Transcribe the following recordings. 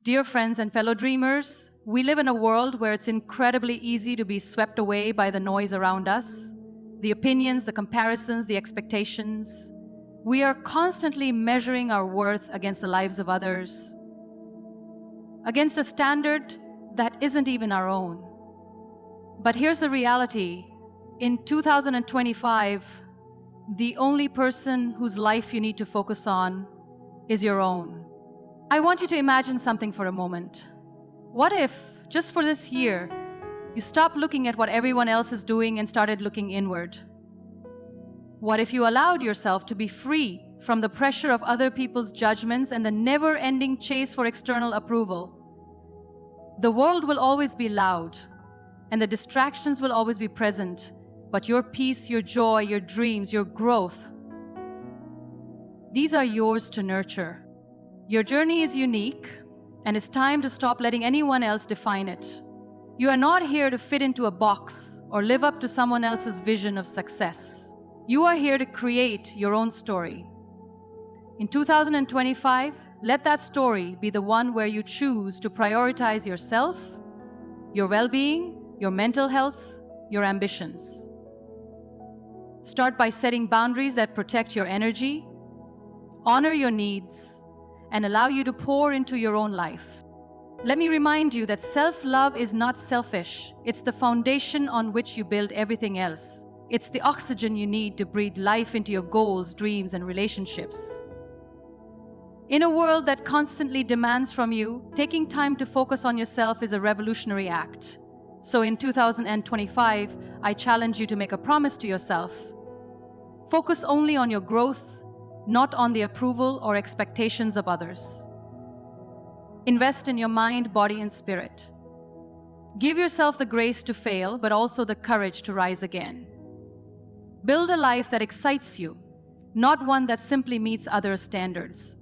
Dear friends and fellow dreamers, we live in a world where it's incredibly easy to be swept away by the noise around us, the opinions, the comparisons, the expectations. We are constantly measuring our worth against the lives of others, against a standard that isn't even our own. But here's the reality. In 2025, the only person whose life you need to focus on is your own. I want you to imagine something for a moment. What if, just for this year, you stopped looking at what everyone else is doing and started looking inward? What if you allowed yourself to be free from the pressure of other people's judgments and the never-ending chase for external approval? The world will always be loud, and the distractions will always be present, but your peace, your joy, your dreams, your growth, these are yours to nurture. Your journey is unique, and it's time to stop letting anyone else define it. You are not here to fit into a box or live up to someone else's vision of success. You are here to create your own story. In 2025, let that story be the one where you choose to prioritize yourself, your well-being, your mental health, your ambitions. Start by setting boundaries that protect your energy, honor your needs, and allow you to pour into your own life. Let me remind you that self-love is not selfish. It's the foundation on which you build everything else. It's the oxygen you need to breathe life into your goals, dreams, and relationships. In a world that constantly demands from you, taking time to focus on yourself is a revolutionary act. So in 2025, I challenge you to make a promise to yourself. Focus only on your growth, not on the approval or expectations of others. Invest in your mind, body, and spirit. Give yourself the grace to fail, but also the courage to rise again. Build a life that excites you, not one that simply meets other standards.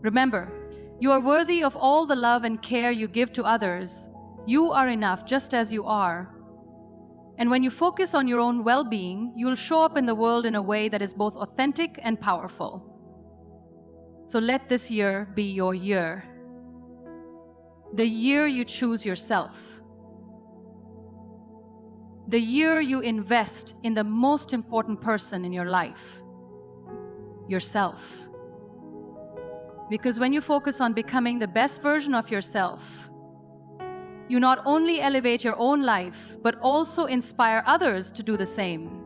Remember, you are worthy of all the love and care you give to others. You are enough just as you are. And when you focus on your own well-being, you will show up in the world in a way that is both authentic and powerful. So let this year be your year. The year you choose yourself. The year you invest in the most important person in your life, yourself. Because when you focus on becoming the best version of yourself, you not only elevate your own life, but also inspire others to do the same.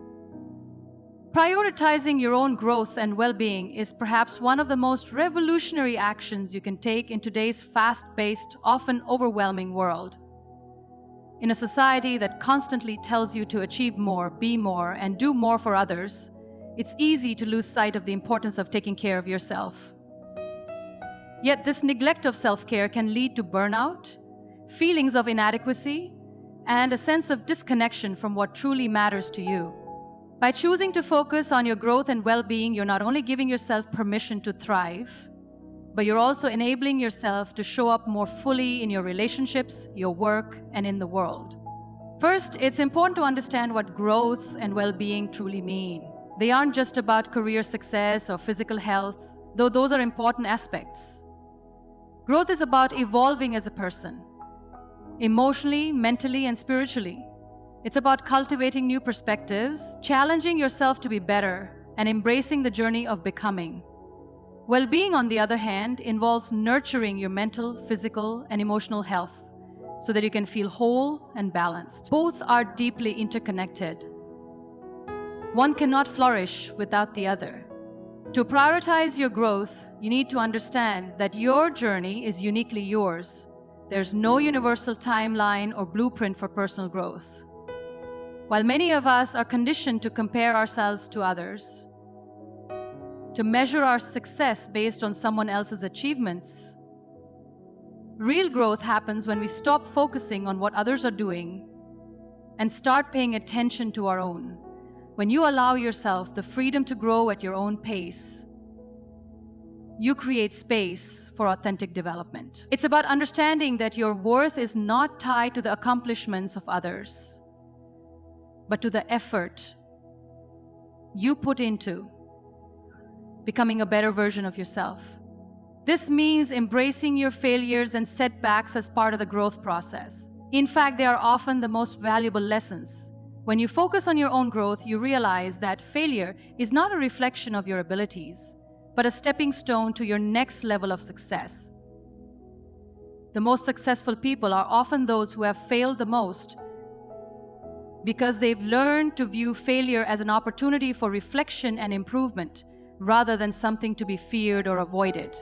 Prioritizing your own growth and well-being is perhaps one of the most revolutionary actions you can take in today's fast-paced, often overwhelming world. In a society that constantly tells you to achieve more, be more, and do more for others, it's easy to lose sight of the importance of taking care of yourself. Yet this neglect of self-care can lead to burnout, feelings of inadequacy, and a sense of disconnection from what truly matters to you. By choosing to focus on your growth and well-being, you're not only giving yourself permission to thrive, but you're also enabling yourself to show up more fully in your relationships, your work, and in the world. First, it's important to understand what growth and well-being truly mean. They aren't just about career success or physical health, though those are important aspects. Growth is about evolving as a person, emotionally, mentally, and spiritually. It's about cultivating new perspectives, challenging yourself to be better, and embracing the journey of becoming. Well-being, on the other hand, involves nurturing your mental, physical, and emotional health so that you can feel whole and balanced. Both are deeply interconnected. One cannot flourish without the other. To prioritize your growth, you need to understand that your journey is uniquely yours. There's no universal timeline or blueprint for personal growth. While many of us are conditioned to compare ourselves to others, to measure our success based on someone else's achievements, real growth happens when we stop focusing on what others are doing and start paying attention to our own. When you allow yourself the freedom to grow at your own pace, you create space for authentic development. It's about understanding that your worth is not tied to the accomplishments of others, but to the effort you put into becoming a better version of yourself. This means embracing your failures and setbacks as part of the growth process. In fact, they are often the most valuable lessons. When you focus on your own growth, you realize that failure is not a reflection of your abilities, but a stepping stone to your next level of success. The most successful people are often those who have failed the most because they've learned to view failure as an opportunity for reflection and improvement, rather than something to be feared or avoided.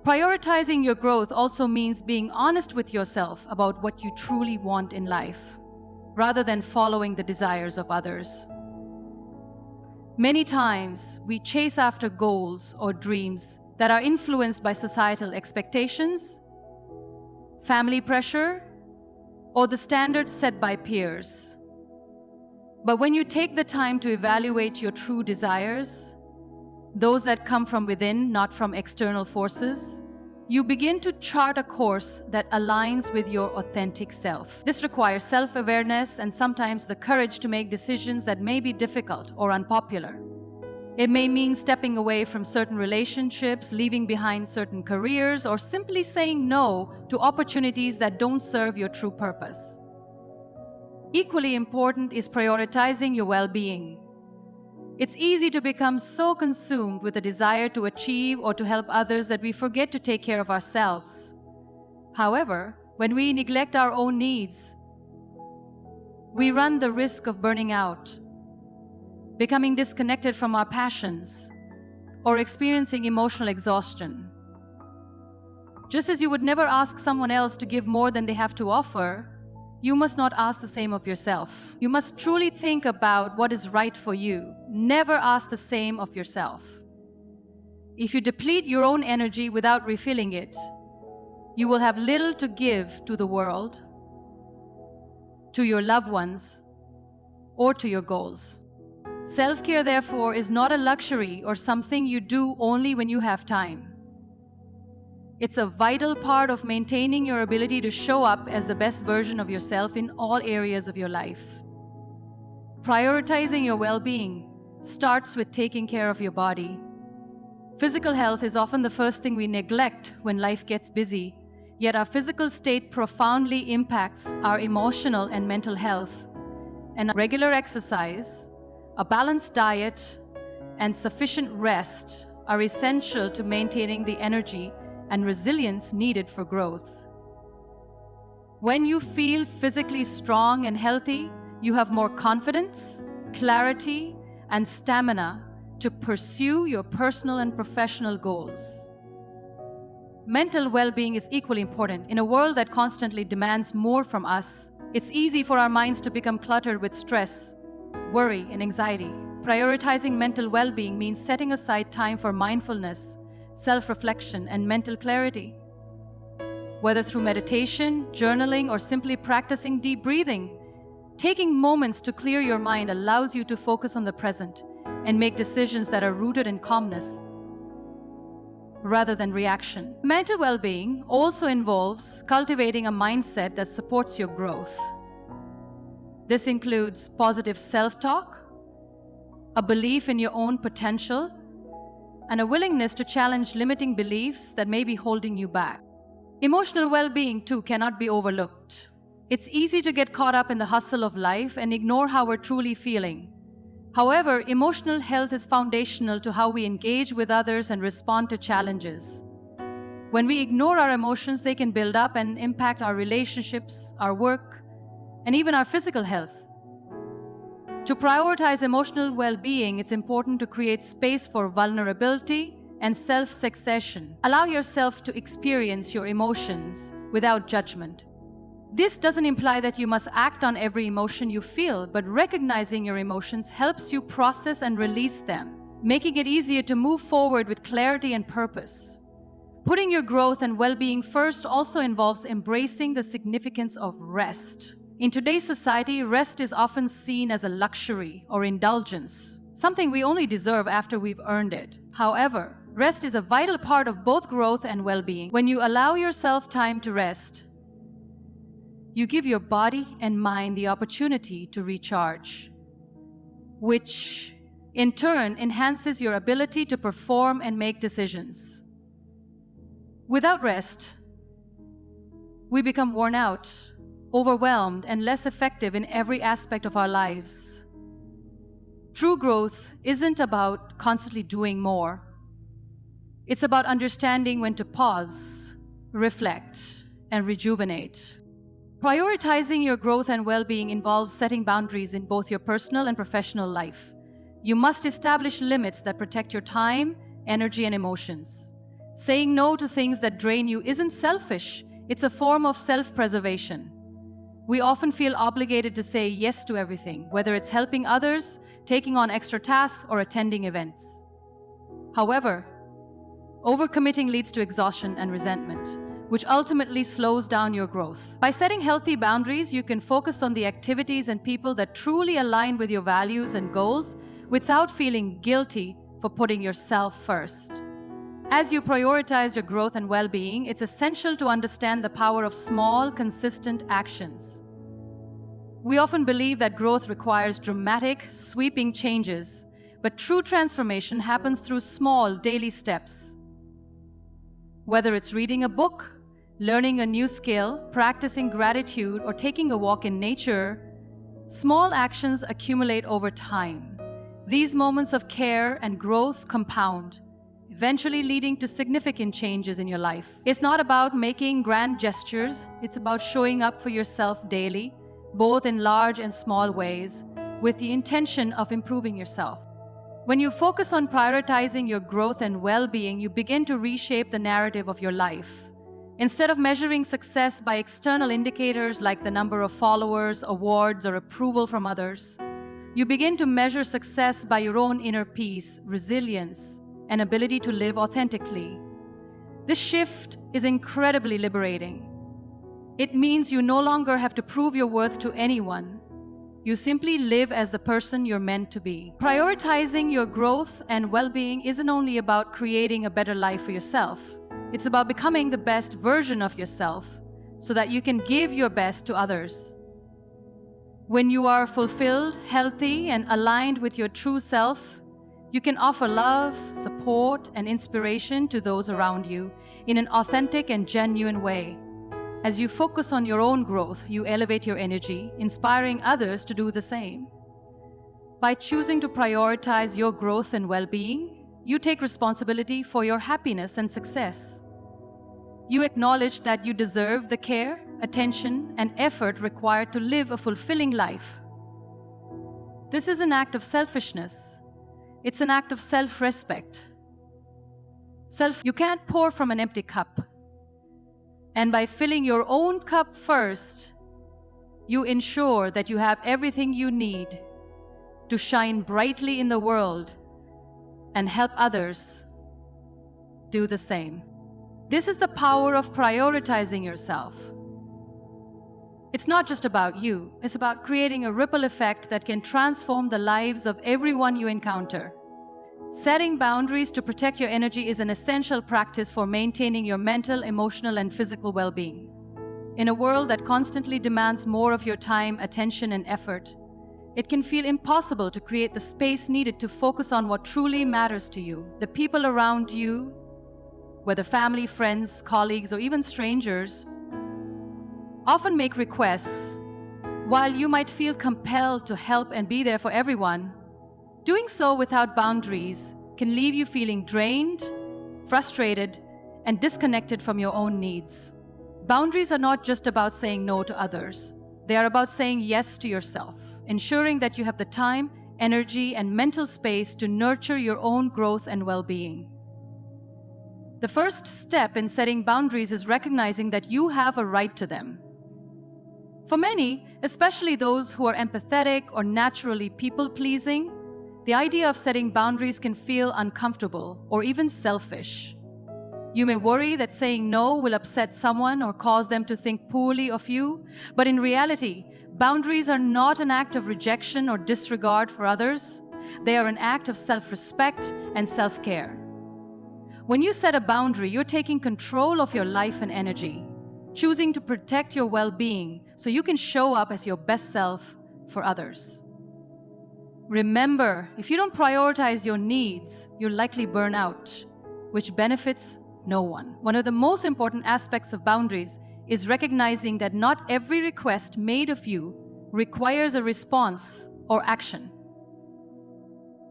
Prioritizing your growth also means being honest with yourself about what you truly want in life, rather than following the desires of others. Many times, we chase after goals or dreams that are influenced by societal expectations, family pressure, or the standards set by peers. But when you take the time to evaluate your true desires, those that come from within, not from external forces, you begin to chart a course that aligns with your authentic self. This requires self-awareness and sometimes the courage to make decisions that may be difficult or unpopular. It may mean stepping away from certain relationships, leaving behind certain careers, or simply saying no to opportunities that don't serve your true purpose. Equally important is prioritizing your well-being. It's easy to become so consumed with a desire to achieve or to help others that we forget to take care of ourselves. However, when we neglect our own needs, we run the risk of burning out, becoming disconnected from our passions, or experiencing emotional exhaustion. Just as you would never ask someone else to give more than they have to offer, you must not ask the same of yourself. You must truly think about what is right for you. Never ask the same of yourself. If you deplete your own energy without refilling it, you will have little to give to the world, to your loved ones, or to your goals. Self-care, therefore, is not a luxury or something you do only when you have time. It's a vital part of maintaining your ability to show up as the best version of yourself in all areas of your life. Prioritizing your well-being starts with taking care of your body. Physical health is often the first thing we neglect when life gets busy, yet our physical state profoundly impacts our emotional and mental health. And regular exercise, a balanced diet, and sufficient rest are essential to maintaining the energy and resilience needed for growth. When you feel physically strong and healthy, you have more confidence, clarity, and stamina to pursue your personal and professional goals. Mental well-being is equally important. In a world that constantly demands more from us, it's easy for our minds to become cluttered with stress, worry, and anxiety. Prioritizing mental well-being means setting aside time for mindfulness, self-reflection, and mental clarity. Whether through meditation, journaling, or simply practicing deep breathing, taking moments to clear your mind allows you to focus on the present and make decisions that are rooted in calmness rather than reaction. Mental well-being also involves cultivating a mindset that supports your growth. This includes positive self-talk, a belief in your own potential, and a willingness to challenge limiting beliefs that may be holding you back. Emotional well-being, too, cannot be overlooked. It's easy to get caught up in the hustle of life and ignore how we're truly feeling. However, emotional health is foundational to how we engage with others and respond to challenges. When we ignore our emotions, they can build up and impact our relationships, our work, and even our physical health. To prioritize emotional well-being, it's important to create space for vulnerability and self-succession. Allow yourself to experience your emotions without judgment. This doesn't imply that you must act on every emotion you feel, but recognizing your emotions helps you process and release them, making it easier to move forward with clarity and purpose. Putting your growth and well-being first also involves embracing the significance of rest. In today's society, rest is often seen as a luxury or indulgence, something we only deserve after we've earned it. However, rest is a vital part of both growth and well-being. When you allow yourself time to rest, you give your body and mind the opportunity to recharge, which in turn enhances your ability to perform and make decisions. Without rest, we become worn out, overwhelmed, and less effective in every aspect of our lives. True growth isn't about constantly doing more. It's about understanding when to pause, reflect, and rejuvenate. Prioritizing your growth and well-being involves setting boundaries in both your personal and professional life. You must establish limits that protect your time, energy, and emotions. Saying no to things that drain you isn't selfish, it's a form of self-preservation. We often feel obligated to say yes to everything, whether it's helping others, taking on extra tasks, or attending events. However, overcommitting leads to exhaustion and resentment, which ultimately slows down your growth. By setting healthy boundaries, you can focus on the activities and people that truly align with your values and goals without feeling guilty for putting yourself first. As you prioritize your growth and well-being, it's essential to understand the power of small, consistent actions. We often believe that growth requires dramatic, sweeping changes, but true transformation happens through small, daily steps. Whether it's reading a book, learning a new skill, practicing gratitude, or taking a walk in nature, small actions accumulate over time. These moments of care and growth compound, eventually leading to significant changes in your life. It's not about making grand gestures, it's about showing up for yourself daily, both in large and small ways, with the intention of improving yourself. When you focus on prioritizing your growth and well-being, you begin to reshape the narrative of your life. Instead of measuring success by external indicators like the number of followers, awards, or approval from others, you begin to measure success by your own inner peace, resilience, and ability to live authentically. This shift is incredibly liberating. It means you no longer have to prove your worth to anyone. You simply live as the person you're meant to be. Prioritizing your growth and well-being isn't only about creating a better life for yourself. It's about becoming the best version of yourself so that you can give your best to others. When you are fulfilled, healthy, and aligned with your true self, you can offer love, support, and inspiration to those around you in an authentic and genuine way. As you focus on your own growth, you elevate your energy, inspiring others to do the same. By choosing to prioritize your growth and well-being, you take responsibility for your happiness and success. You acknowledge that you deserve the care, attention, and effort required to live a fulfilling life. This is an act of selfishness. It's an act of self-respect. You can't pour from an empty cup. And by filling your own cup first, you ensure that you have everything you need to shine brightly in the world and help others do the same. This is the power of prioritizing yourself. It's not just about you, it's about creating a ripple effect that can transform the lives of everyone you encounter. Setting boundaries to protect your energy is an essential practice for maintaining your mental, emotional, and physical well-being. In a world that constantly demands more of your time, attention, and effort, it can feel impossible to create the space needed to focus on what truly matters to you. The people around you, whether family, friends, colleagues, or even strangers, often make requests. While you might feel compelled to help and be there for everyone, doing so without boundaries can leave you feeling drained, frustrated, and disconnected from your own needs. Boundaries are not just about saying no to others. They are about saying yes to yourself, ensuring that you have the time, energy, and mental space to nurture your own growth and well-being. The first step in setting boundaries is recognizing that you have a right to them. For many, especially those who are empathetic or naturally people-pleasing, the idea of setting boundaries can feel uncomfortable or even selfish. You may worry that saying no will upset someone or cause them to think poorly of you, but in reality, boundaries are not an act of rejection or disregard for others. They are an act of self-respect and self-care. When you set a boundary, you're taking control of your life and energy, choosing to protect your well-being so you can show up as your best self for others. Remember, if you don't prioritize your needs, you'll likely burn out, which benefits No one. One of the most important aspects of boundaries is recognizing that not every request made of you requires a response or action.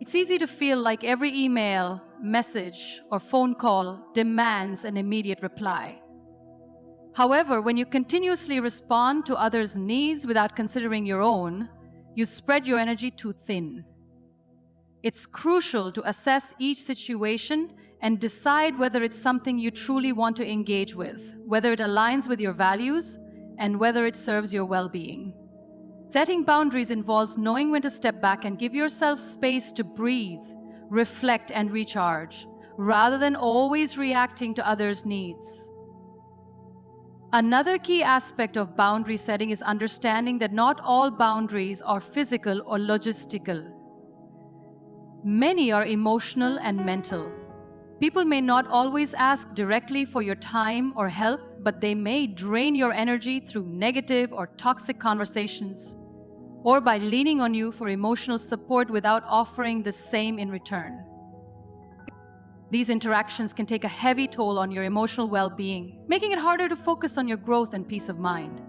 It's easy to feel like every email, message, or phone call demands an immediate reply. However, when you continuously respond to others' needs without considering your own, you spread your energy too thin. It's crucial to assess each situation and decide whether it's something you truly want to engage with, whether it aligns with your values, and whether it serves your well-being. Setting boundaries involves knowing when to step back and give yourself space to breathe, reflect, and recharge, rather than always reacting to others' needs. Another key aspect of boundary setting is understanding that not all boundaries are physical or logistical. Many are emotional and mental. People may not always ask directly for your time or help, but they may drain your energy through negative or toxic conversations, or by leaning on you for emotional support without offering the same in return. These interactions can take a heavy toll on your emotional well-being, making it harder to focus on your growth and peace of mind.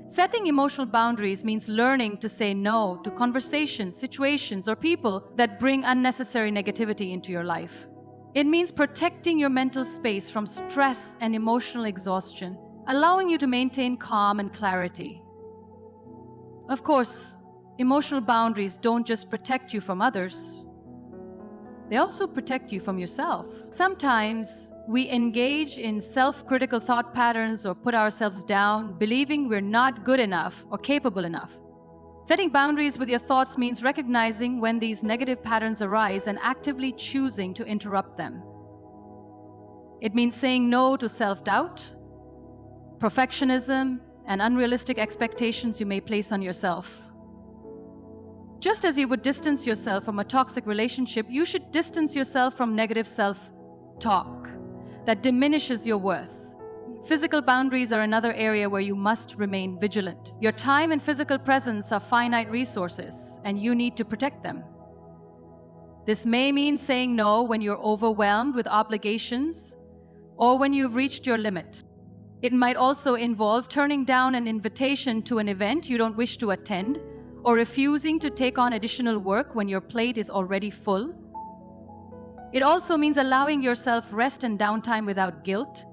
Setting emotional boundaries means learning to say no to conversations, situations, or people that bring unnecessary negativity into your life. It means protecting your mental space from stress and emotional exhaustion, allowing you to maintain calm and clarity. Of course, emotional boundaries don't just protect you from others. They also protect you from yourself. Sometimes we engage in self-critical thought patterns or put ourselves down, believing we're not good enough or capable enough. Setting boundaries with your thoughts means recognizing when these negative patterns arise and actively choosing to interrupt them. It means saying no to self-doubt, perfectionism, and unrealistic expectations you may place on yourself. Just as you would distance yourself from a toxic relationship, you should distance yourself from negative self-talk that diminishes your worth. Physical boundaries are another area where you must remain vigilant. Your time and physical presence are finite resources, and you need to protect them. This may mean saying no when you're overwhelmed with obligations or when you've reached your limit. It might also involve turning down an invitation to an event you don't wish to attend, or refusing to take on additional work when your plate is already full. It also means allowing yourself rest and downtime without guilt.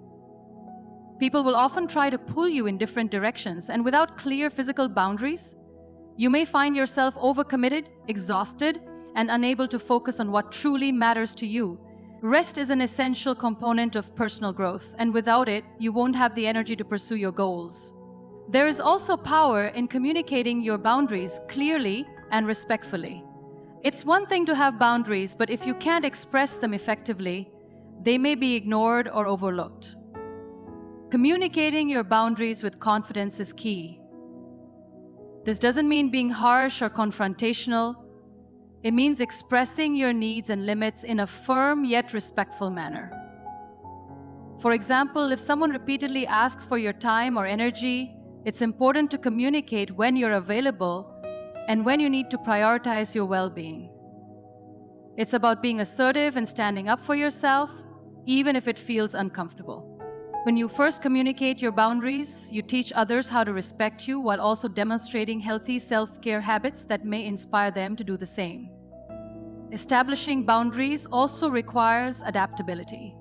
People will often try to pull you in different directions, and without clear physical boundaries, you may find yourself overcommitted, exhausted, and unable to focus on what truly matters to you. Rest is an essential component of personal growth, and without it, you won't have the energy to pursue your goals. There is also power in communicating your boundaries clearly and respectfully. It's one thing to have boundaries, but if you can't express them effectively, they may be ignored or overlooked. Communicating your boundaries with confidence is key. This doesn't mean being harsh or confrontational. It means expressing your needs and limits in a firm yet respectful manner. For example, if someone repeatedly asks for your time or energy, it's important to communicate when you're available and when you need to prioritize your well-being. It's about being assertive and standing up for yourself, even if it feels uncomfortable. When you first communicate your boundaries, you teach others how to respect you while also demonstrating healthy self-care habits that may inspire them to do the same. Establishing boundaries also requires adaptability.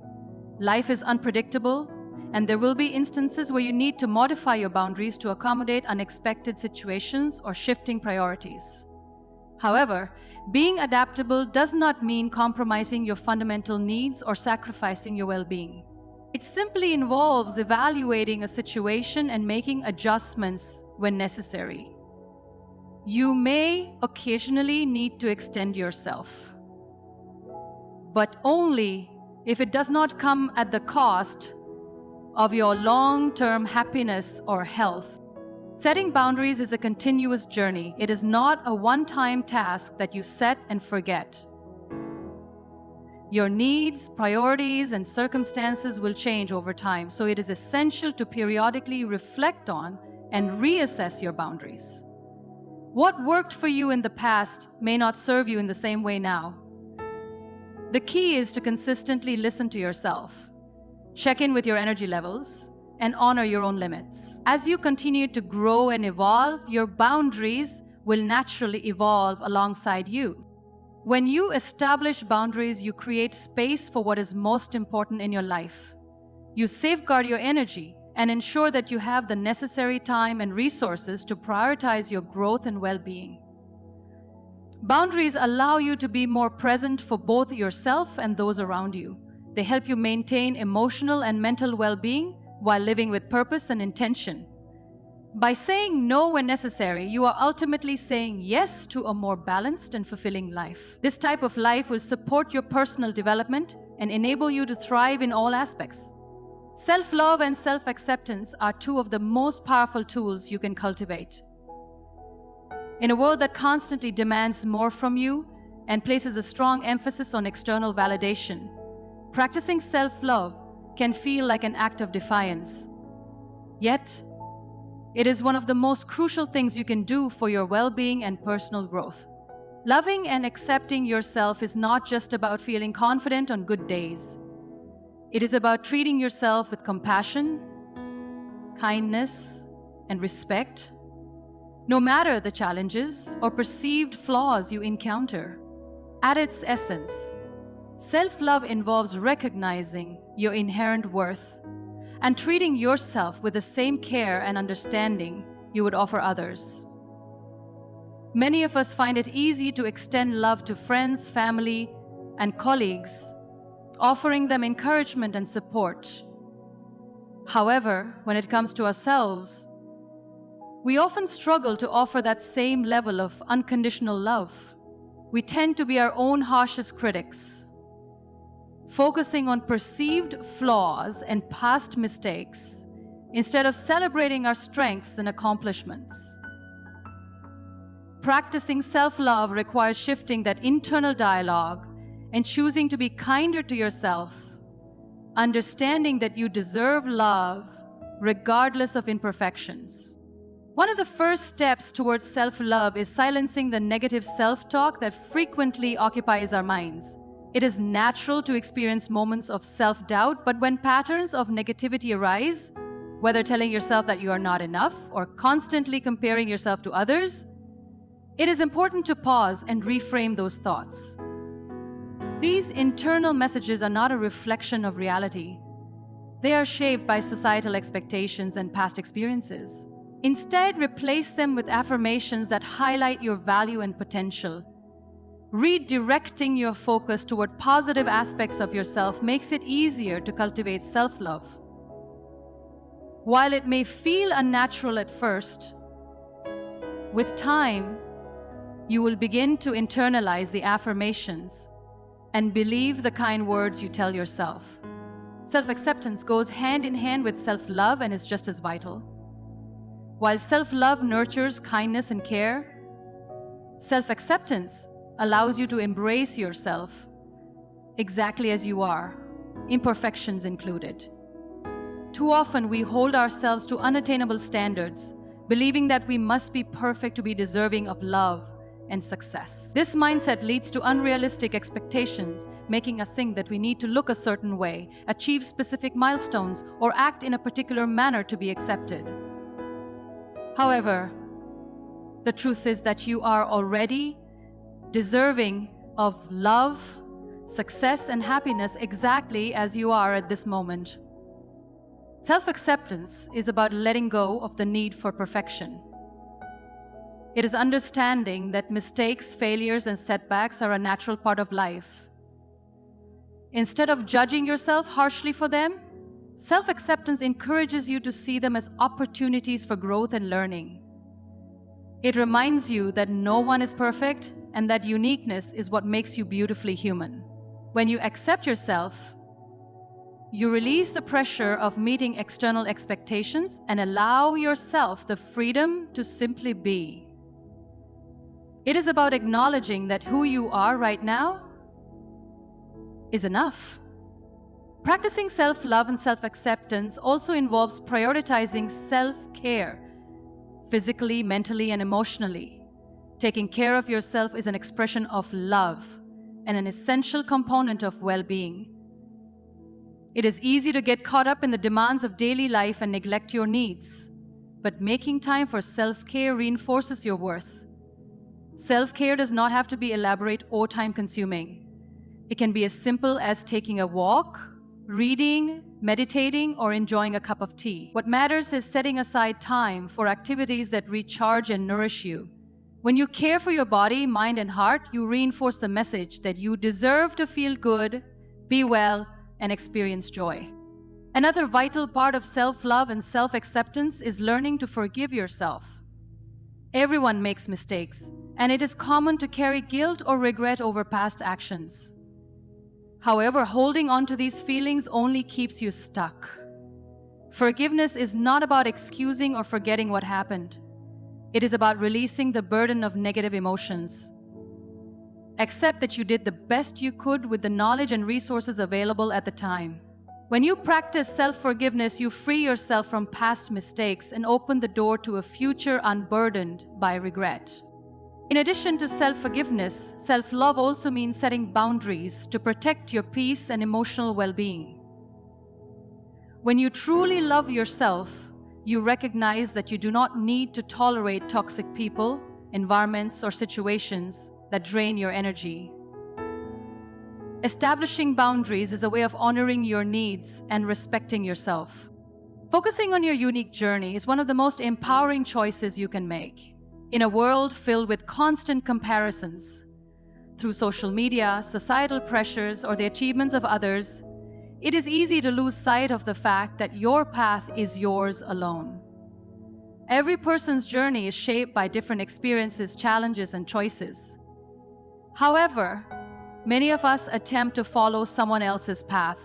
Life is unpredictable, and there will be instances where you need to modify your boundaries to accommodate unexpected situations or shifting priorities. However, being adaptable does not mean compromising your fundamental needs or sacrificing your well-being. It simply involves evaluating a situation and making adjustments when necessary. You may occasionally need to extend yourself, but only if it does not come at the cost of your long-term happiness or health. Setting boundaries is a continuous journey. It is not a one-time task that you set and forget. Your needs, priorities, and circumstances will change over time, so it is essential to periodically reflect on and reassess your boundaries. What worked for you in the past may not serve you in the same way now. The key is to consistently listen to yourself. Check in with your energy levels and honor your own limits. As you continue to grow and evolve, your boundaries will naturally evolve alongside you. When you establish boundaries, you create space for what is most important in your life. You safeguard your energy and ensure that you have the necessary time and resources to prioritize your growth and well-being. Boundaries allow you to be more present for both yourself and those around you. They help you maintain emotional and mental well-being while living with purpose and intention. By saying no when necessary, you are ultimately saying yes to a more balanced and fulfilling life. This type of life will support your personal development and enable you to thrive in all aspects. Self-love and self-acceptance are two of the most powerful tools you can cultivate. In a world that constantly demands more from you and places a strong emphasis on external validation, practicing self-love can feel like an act of defiance. Yet, it is one of the most crucial things you can do for your well-being and personal growth. Loving and accepting yourself is not just about feeling confident on good days. It is about treating yourself with compassion, kindness, and respect, no matter the challenges or perceived flaws you encounter. At its essence, self-love involves recognizing your inherent worth and treating yourself with the same care and understanding you would offer others. Many of us find it easy to extend love to friends, family, and colleagues, offering them encouragement and support. However, when it comes to ourselves, we often struggle to offer that same level of unconditional love. We tend to be our own harshest critics, focusing on perceived flaws and past mistakes instead of celebrating our strengths and accomplishments. Practicing self-love requires shifting that internal dialogue and choosing to be kinder to yourself, understanding that you deserve love regardless of imperfections. One of the first steps towards self-love is silencing the negative self-talk that frequently occupies our minds. It is natural to experience moments of self-doubt, but when patterns of negativity arise, whether telling yourself that you are not enough or constantly comparing yourself to others, it is important to pause and reframe those thoughts. These internal messages are not a reflection of reality. They are shaped by societal expectations and past experiences. Instead, replace them with affirmations that highlight your value and potential. Redirecting your focus toward positive aspects of yourself makes it easier to cultivate self-love. While it may feel unnatural at first, with time, you will begin to internalize the affirmations and believe the kind words you tell yourself. Self-acceptance goes hand in hand with self-love and is just as vital. While self-love nurtures kindness and care, self-acceptance allows you to embrace yourself exactly as you are, imperfections included. Too often we hold ourselves to unattainable standards, believing that we must be perfect to be deserving of love and success. This mindset leads to unrealistic expectations, making us think that we need to look a certain way, achieve specific milestones, or act in a particular manner to be accepted. However, the truth is that you are already deserving of love, success, and happiness exactly as you are at this moment. Self-acceptance is about letting go of the need for perfection. It is understanding that mistakes, failures, and setbacks are a natural part of life. Instead of judging yourself harshly for them, self-acceptance encourages you to see them as opportunities for growth and learning. It reminds you that no one is perfect and that uniqueness is what makes you beautifully human. When you accept yourself, you release the pressure of meeting external expectations and allow yourself the freedom to simply be. It is about acknowledging that who you are right now is enough. Practicing self-love and self-acceptance also involves prioritizing self-care, physically, mentally, and emotionally. Taking care of yourself is an expression of love and an essential component of well-being. It is easy to get caught up in the demands of daily life and neglect your needs. But making time for self-care reinforces your worth. Self-care does not have to be elaborate or time-consuming. It can be as simple as taking a walk, reading, meditating, or enjoying a cup of tea. What matters is setting aside time for activities that recharge and nourish you. When you care for your body, mind, and heart, you reinforce the message that you deserve to feel good, be well, and experience joy. Another vital part of self-love and self-acceptance is learning to forgive yourself. Everyone makes mistakes, and it is common to carry guilt or regret over past actions. However, holding on to these feelings only keeps you stuck. Forgiveness is not about excusing or forgetting what happened. It is about releasing the burden of negative emotions. Accept that you did the best you could with the knowledge and resources available at the time. When you practice self-forgiveness, you free yourself from past mistakes and open the door to a future unburdened by regret. In addition to self-forgiveness, self-love also means setting boundaries to protect your peace and emotional well-being. When you truly love yourself, you recognize that you do not need to tolerate toxic people, environments, or situations that drain your energy. Establishing boundaries is a way of honoring your needs and respecting yourself. Focusing on your unique journey is one of the most empowering choices you can make. In a world filled with constant comparisons, through social media, societal pressures, or the achievements of others, it is easy to lose sight of the fact that your path is yours alone. Every person's journey is shaped by different experiences, challenges, and choices. However, many of us attempt to follow someone else's path,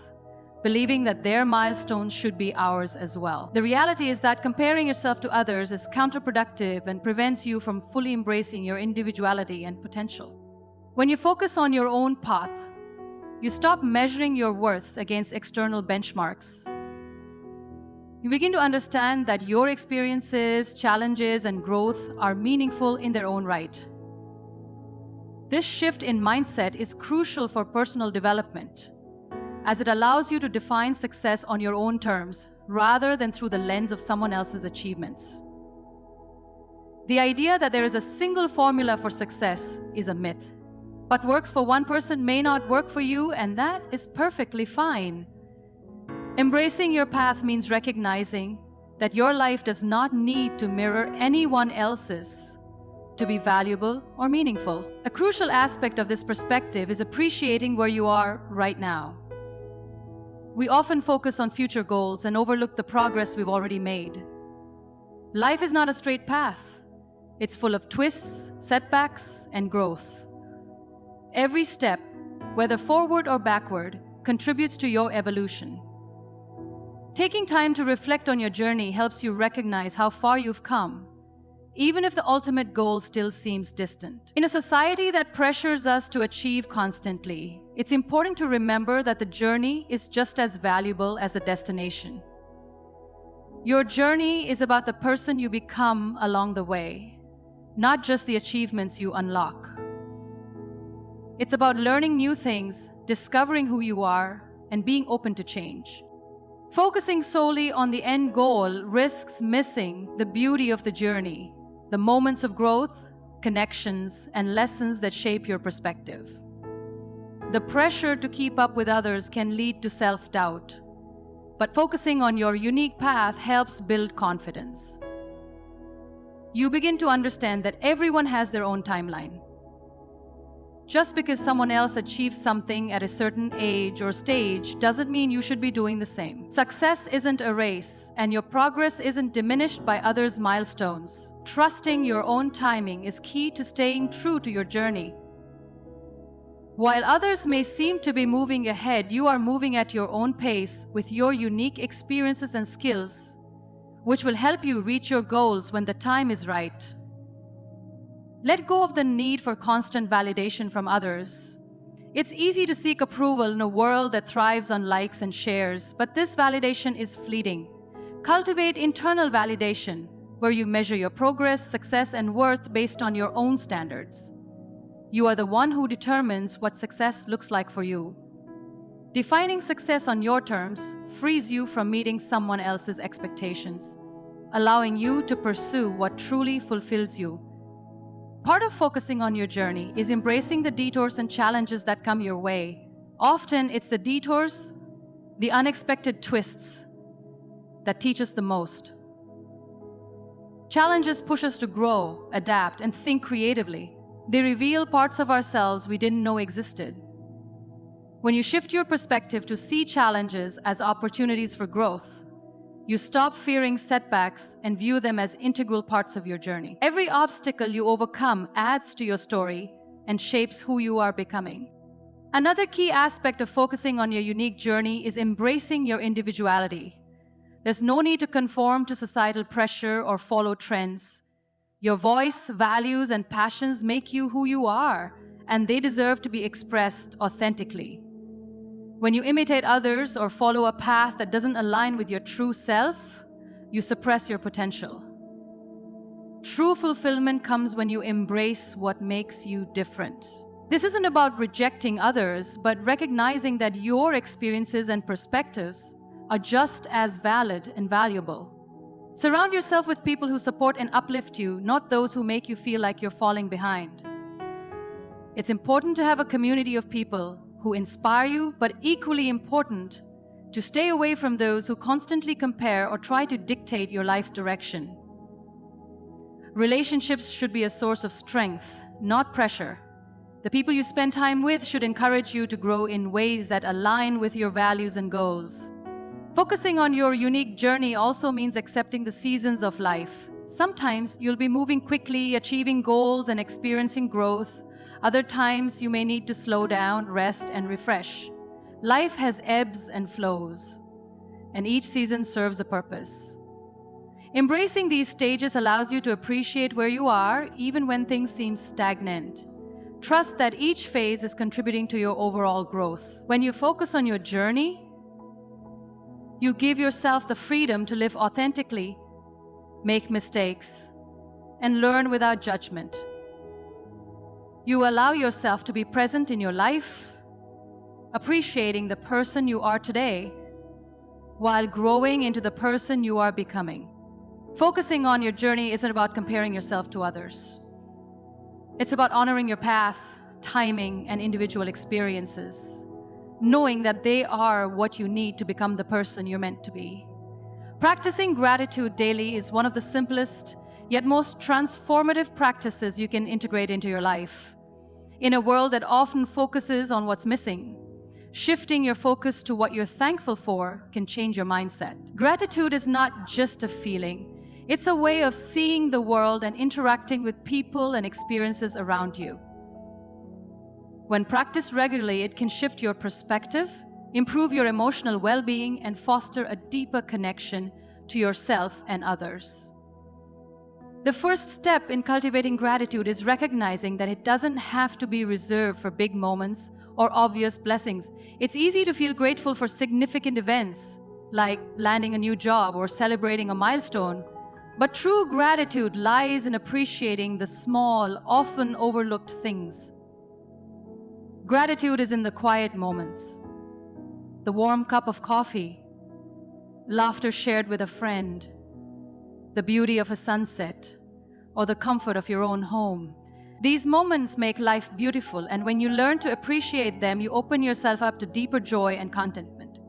believing that their milestones should be ours as well. The reality is that comparing yourself to others is counterproductive and prevents you from fully embracing your individuality and potential. When you focus on your own path, you stop measuring your worth against external benchmarks. You begin to understand that your experiences, challenges, and growth are meaningful in their own right. This shift in mindset is crucial for personal development, as it allows you to define success on your own terms rather than through the lens of someone else's achievements. The idea that there is a single formula for success is a myth. What works for one person may not work for you, and that is perfectly fine. Embracing your path means recognizing that your life does not need to mirror anyone else's to be valuable or meaningful. A crucial aspect of this perspective is appreciating where you are right now. We often focus on future goals and overlook the progress we've already made. Life is not a straight path. It's full of twists, setbacks, and growth. Every step, whether forward or backward, contributes to your evolution. Taking time to reflect on your journey helps you recognize how far you've come, even if the ultimate goal still seems distant. In a society that pressures us to achieve constantly, it's important to remember that the journey is just as valuable as the destination. Your journey is about the person you become along the way, not just the achievements you unlock. It's about learning new things, discovering who you are, and being open to change. Focusing solely on the end goal risks missing the beauty of the journey, the moments of growth, connections, and lessons that shape your perspective. The pressure to keep up with others can lead to self-doubt, but focusing on your unique path helps build confidence. You begin to understand that everyone has their own timeline. Just because someone else achieves something at a certain age or stage doesn't mean you should be doing the same. Success isn't a race, and your progress isn't diminished by others' milestones. Trusting your own timing is key to staying true to your journey. While others may seem to be moving ahead, you are moving at your own pace with your unique experiences and skills, which will help you reach your goals when the time is right. Let go of the need for constant validation from others. It's easy to seek approval in a world that thrives on likes and shares, but this validation is fleeting. Cultivate internal validation, where you measure your progress, success, and worth based on your own standards. You are the one who determines what success looks like for you. Defining success on your terms frees you from meeting someone else's expectations, allowing you to pursue what truly fulfills you. Part of focusing on your journey is embracing the detours and challenges that come your way. Often, it's the detours, the unexpected twists, that teach us the most. Challenges push us to grow, adapt, and think creatively. They reveal parts of ourselves we didn't know existed. When you shift your perspective to see challenges as opportunities for growth, you stop fearing setbacks and view them as integral parts of your journey. Every obstacle you overcome adds to your story and shapes who you are becoming. Another key aspect of focusing on your unique journey is embracing your individuality. There's no need to conform to societal pressure or follow trends. Your voice, values, and passions make you who you are, and they deserve to be expressed authentically. When you imitate others or follow a path that doesn't align with your true self, you suppress your potential. True fulfillment comes when you embrace what makes you different. This isn't about rejecting others, but recognizing that your experiences and perspectives are just as valid and valuable. Surround yourself with people who support and uplift you, not those who make you feel like you're falling behind. It's important to have a community of people who inspire you, but equally important, to stay away from those who constantly compare or try to dictate your life's direction. Relationships should be a source of strength, not pressure. The people you spend time with should encourage you to grow in ways that align with your values and goals. Focusing on your unique journey also means accepting the seasons of life. Sometimes you'll be moving quickly, achieving goals and experiencing growth. Other times you may need to slow down, rest, and refresh. Life has ebbs and flows, and each season serves a purpose. Embracing these stages allows you to appreciate where you are, even when things seem stagnant. Trust that each phase is contributing to your overall growth. When you focus on your journey, you give yourself the freedom to live authentically, make mistakes, and learn without judgment. You allow yourself to be present in your life, appreciating the person you are today, while growing into the person you are becoming. Focusing on your journey isn't about comparing yourself to others. It's about honoring your path, timing, and individual experiences, knowing that they are what you need to become the person you're meant to be. Practicing gratitude daily is one of the simplest yet most transformative practices you can integrate into your life. In a world that often focuses on what's missing, shifting your focus to what you're thankful for can change your mindset. Gratitude is not just a feeling, it's a way of seeing the world and interacting with people and experiences around you. When practiced regularly, it can shift your perspective, improve your emotional well-being, and foster a deeper connection to yourself and others. The first step in cultivating gratitude is recognizing that it doesn't have to be reserved for big moments or obvious blessings. It's easy to feel grateful for significant events, like landing a new job or celebrating a milestone. But true gratitude lies in appreciating the small, often overlooked things. Gratitude is in the quiet moments, the warm cup of coffee, laughter shared with a friend, the beauty of a sunset, or the comfort of your own home. These moments make life beautiful, and when you learn to appreciate them, you open yourself up to deeper joy and contentment.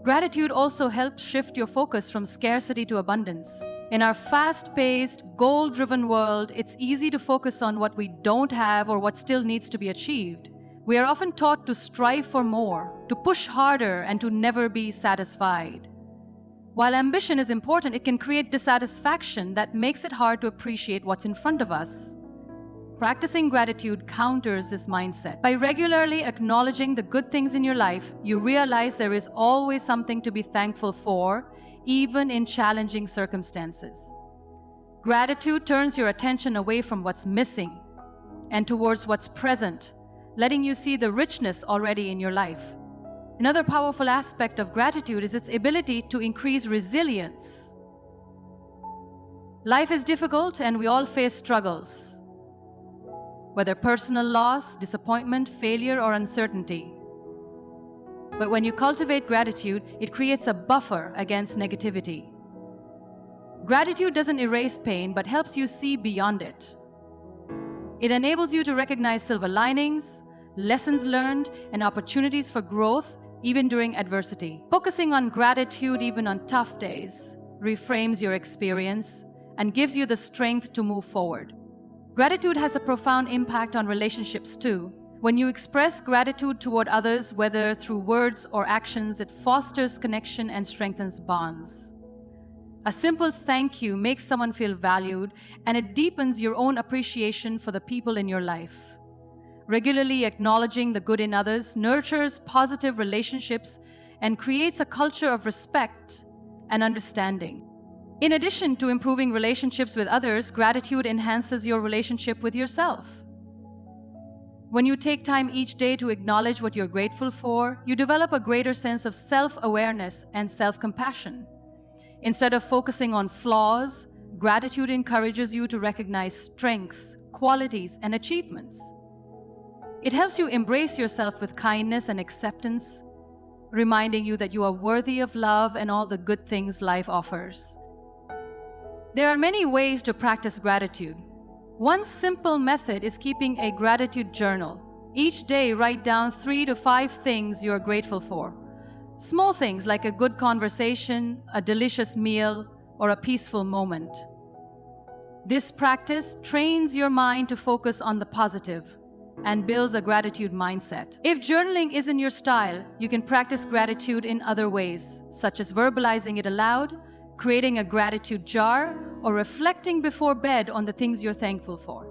Gratitude also helps shift your focus from scarcity to abundance. In our fast-paced, goal-driven world, it's easy to focus on what we don't have or what still needs to be achieved. We are often taught to strive for more, to push harder, and to never be satisfied. While ambition is important, it can create dissatisfaction that makes it hard to appreciate what's in front of us. Practicing gratitude counters this mindset. By regularly acknowledging the good things in your life, you realize there is always something to be thankful for, even in challenging circumstances. Gratitude turns your attention away from what's missing and towards what's present, letting you see the richness already in your life. Another powerful aspect of gratitude is its ability to increase resilience. Life is difficult and we all face struggles, whether personal loss, disappointment, failure, or uncertainty. But when you cultivate gratitude, it creates a buffer against negativity. Gratitude doesn't erase pain, but helps you see beyond it. It enables you to recognize silver linings, lessons learned, and opportunities for growth even during adversity. Focusing on gratitude even on tough days reframes your experience and gives you the strength to move forward. Gratitude has a profound impact on relationships too. When you express gratitude toward others, whether through words or actions, it fosters connection and strengthens bonds. A simple thank you makes someone feel valued, and it deepens your own appreciation for the people in your life. Regularly acknowledging the good in others nurtures positive relationships and creates a culture of respect and understanding. In addition to improving relationships with others, gratitude enhances your relationship with yourself. When you take time each day to acknowledge what you're grateful for, you develop a greater sense of self-awareness and self-compassion. Instead of focusing on flaws, gratitude encourages you to recognize strengths, qualities, and achievements. It helps you embrace yourself with kindness and acceptance, reminding you that you are worthy of love and all the good things life offers. There are many ways to practice gratitude. One simple method is keeping a gratitude journal. Each day, write down 3 to 5 things you are grateful for. Small things like a good conversation, a delicious meal, or a peaceful moment. This practice trains your mind to focus on the positive and builds a gratitude mindset. If journaling isn't your style, you can practice gratitude in other ways, such as verbalizing it aloud, creating a gratitude jar, or reflecting before bed on the things you're thankful for.